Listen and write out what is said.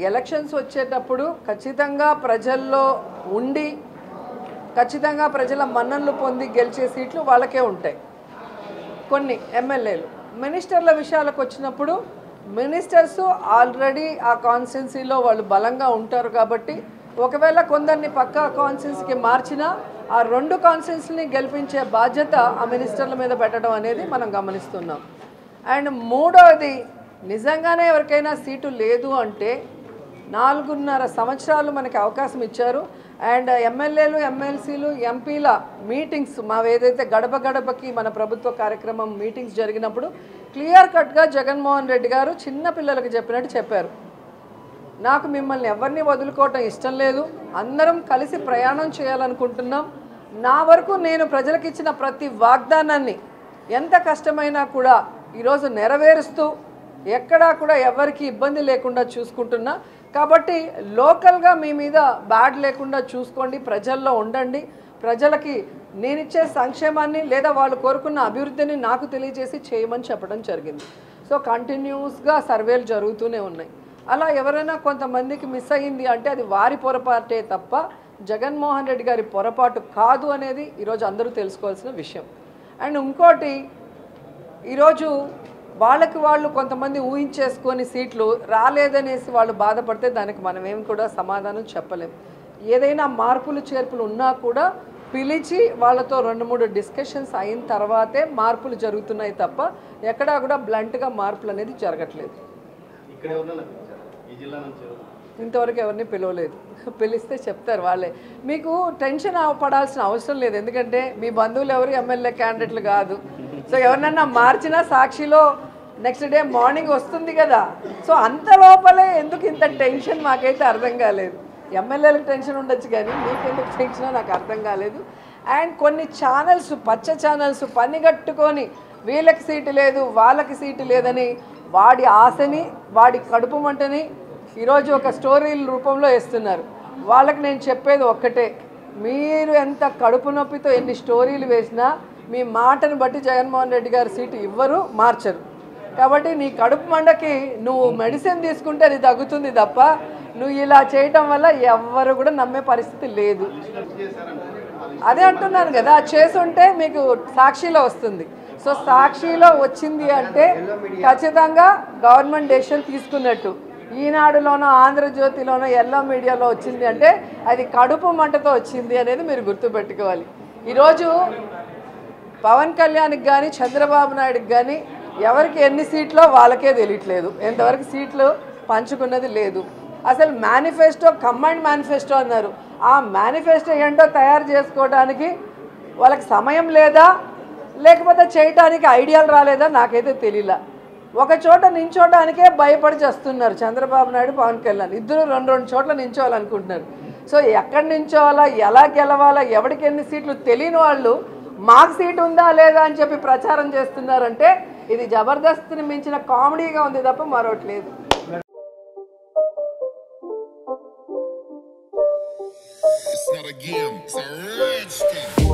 Elections వచ్చేటప్పుడు ఖచ్చితంగా ప్రజల్లో ఉండి ఖచ్చితంగా ప్రజల మన్ననలు పొంది గెలిచే సీట్లు వాళ్ళకే ఉంటాయి. కొన్ని ఎమ్మెల్యేలు మినిస్టర్ల విషయాలకు వచ్చినప్పుడు మినిస్టర్స్ ఆల్రెడీ ఆ కాన్స్టిట్యున్సీలో వాళ్ళు బలంగా ఉంటారు కాబట్టి ఒకవేళ కొందరిని పక్కా కాన్స్టిట్యున్సీకి మార్చినా ఆ 2 కాన్స్టిట్యున్సీని గెలిపించే బాధ్యత ఆ మినిస్టర్ల మీద పెట్టడం అనేది మనం గమనిస్తున్నాం. అండ్ మూడోది, నిజంగానే ఎవరికైనా సీటు లేదు అంటే 4.5 సంవత్సరాలు మనకి అవకాశం ఇచ్చారు. అండ్ ఎమ్మెల్యేలు, ఎమ్మెల్సీలు, ఎంపీల మీటింగ్స్ ఏదైతే గడప గడపకి మన ప్రభుత్వ కార్యక్రమం మీటింగ్స్ జరిగినప్పుడు క్లియర్ కట్గా జగన్మోహన్ రెడ్డి గారు చిన్న పిల్లలకు చెప్పినట్టు చెప్పారు. నాకు మిమ్మల్ని ఎవరిని వదులుకోవటం ఇష్టం లేదు, అందరం కలిసి ప్రయాణం చేయాలనుకుంటున్నాం. నా వరకు నేను ప్రజలకు ఇచ్చిన ప్రతి వాగ్దానాన్ని ఎంత కష్టమైనా కూడా ఈరోజు నెరవేరుస్తూ ఎక్కడా కూడా ఎవరికి ఇబ్బంది లేకుండా చూసుకుంటున్నా. కాబట్టి లోకల్గా మీ మీద బ్యాడ్ లేకుండా చూసుకోండి, ప్రజల్లో ఉండండి, ప్రజలకి నేనిచ్చే సంక్షేమాన్ని లేదా వాళ్ళు కోరుకున్న అభివృద్ధిని నాకు తెలియజేసి చేయమని చెప్పడం జరిగింది. సో కంటిన్యూస్గా సర్వేలు జరుగుతూనే ఉన్నాయి. అలా ఎవరైనా కొంతమందికి మిస్ అయ్యింది అంటే అది వారి పొరపాటే తప్ప జగన్మోహన్ రెడ్డి గారి పొరపాటు కాదు అనేది ఈరోజు అందరూ తెలుసుకోవాల్సిన విషయం. అండ్ ఇంకోటి, ఈరోజు వాళ్ళు కొంతమంది ఊహించేసుకొని సీట్లు రాలేదనేసి వాళ్ళు బాధపడితే దానికి మనం ఏం కూడా సమాధానం చెప్పలేం. ఏదైనా మార్పులు చేర్పులు ఉన్నా కూడా పిలిచి వాళ్ళతో 2-3 డిస్కషన్స్ అయిన తర్వాతే మార్పులు జరుగుతున్నాయి తప్ప ఎక్కడా కూడా బ్లంట్గా మార్పులు అనేది జరగట్లేదు. ఇంతవరకు ఎవరిని పిలవలేదు, పిలిస్తే చెప్తారు వాళ్ళే. మీకు టెన్షన్ పడాల్సిన అవసరం లేదు, ఎందుకంటే మీ బంధువులు ఎవరు ఎమ్మెల్యే క్యాండిడేట్లు కాదు. సో ఎవరినన్నా మార్చినా సాక్షిలో నెక్స్ట్ డే మార్నింగ్ వస్తుంది కదా. సో అంత లోపలే ఎందుకు ఇంత టెన్షన్ మాకైతే అర్థం కాలేదు. ఎమ్మెల్యేలకు టెన్షన్ ఉండొచ్చు కానీ మీకెందుకు టెన్షనో నాకు అర్థం కాలేదు. అండ్ కొన్ని ఛానల్స్, పచ్చ ఛానల్స్ పనిగట్టుకొని వీళ్ళకి సీటు లేదు వాళ్ళకి సీటు లేదని వాడి ఆశని వాడి కడుపు మంటని ఈరోజు ఒక స్టోరీల రూపంలో వేస్తున్నారు. వాళ్ళకి నేను చెప్పేది ఒక్కటే, మీరు ఎంత కడుపు నొప్పితో ఎన్ని స్టోరీలు వేసినా మీ మాటను బట్టి జగన్మోహన్ రెడ్డి గారి సీటు ఇవ్వరు, మార్చరు. కాబట్టి నీ కడుపు మండకి నువ్వు మెడిసిన్ తీసుకుంటే అది తగ్గుతుంది తప్ప నువ్వు ఇలా చేయటం వల్ల ఎవ్వరు కూడా నమ్మే పరిస్థితి లేదు. అదే అంటున్నాను కదా, చేసుంటే మీకు సాక్షిలో వస్తుంది. సో సాక్షిలో వచ్చింది అంటే ఖచ్చితంగా గవర్నమెంట్ డెసిషన్ తీసుకున్నట్టు. ఈనాడులోనో ఆంధ్రజ్యోతిలోనో ఎల్లో మీడియాలో వచ్చింది అంటే అది కడుపు మంటతో వచ్చింది అనేది మీరు గుర్తుపెట్టుకోవాలి. ఈరోజు పవన్ కళ్యాణ్కి కానీ చంద్రబాబు నాయుడుకి కానీ ఎవరికి ఎన్ని సీట్లో వాళ్ళకే తెలియట్లేదు, ఎంతవరకు సీట్లు పంచుకున్నది లేదు. అసలు మేనిఫెస్టో, కంబైన్డ్ మేనిఫెస్టో అన్నారు. ఆ మేనిఫెస్టో ఏంటో తయారు చేసుకోవడానికి వాళ్ళకి సమయం లేదా, లేకపోతే చేయటానికి ఐడియాలు రాలేదా నాకైతే తెలియలా. ఒక చోట నించోటానికే భయపడి చేస్తున్నారు చంద్రబాబు నాయుడు, పవన్ కళ్యాణ్ ఇద్దరు 2 చోట్ల నించోవాలనుకుంటున్నారు. సో ఎక్కడి నించోవాలా, ఎలా గెలవాలా, ఎవరికి ఎన్ని సీట్లు తెలియని వాళ్ళు మాకు సీటు ఉందా లేదా అని చెప్పి ప్రచారం చేస్తున్నారంటే ఇది జబర్దస్త్ని మించిన కామెడీగా ఉంది తప్ప మరొకట్లేదు. It's not a game, it's a rich thing.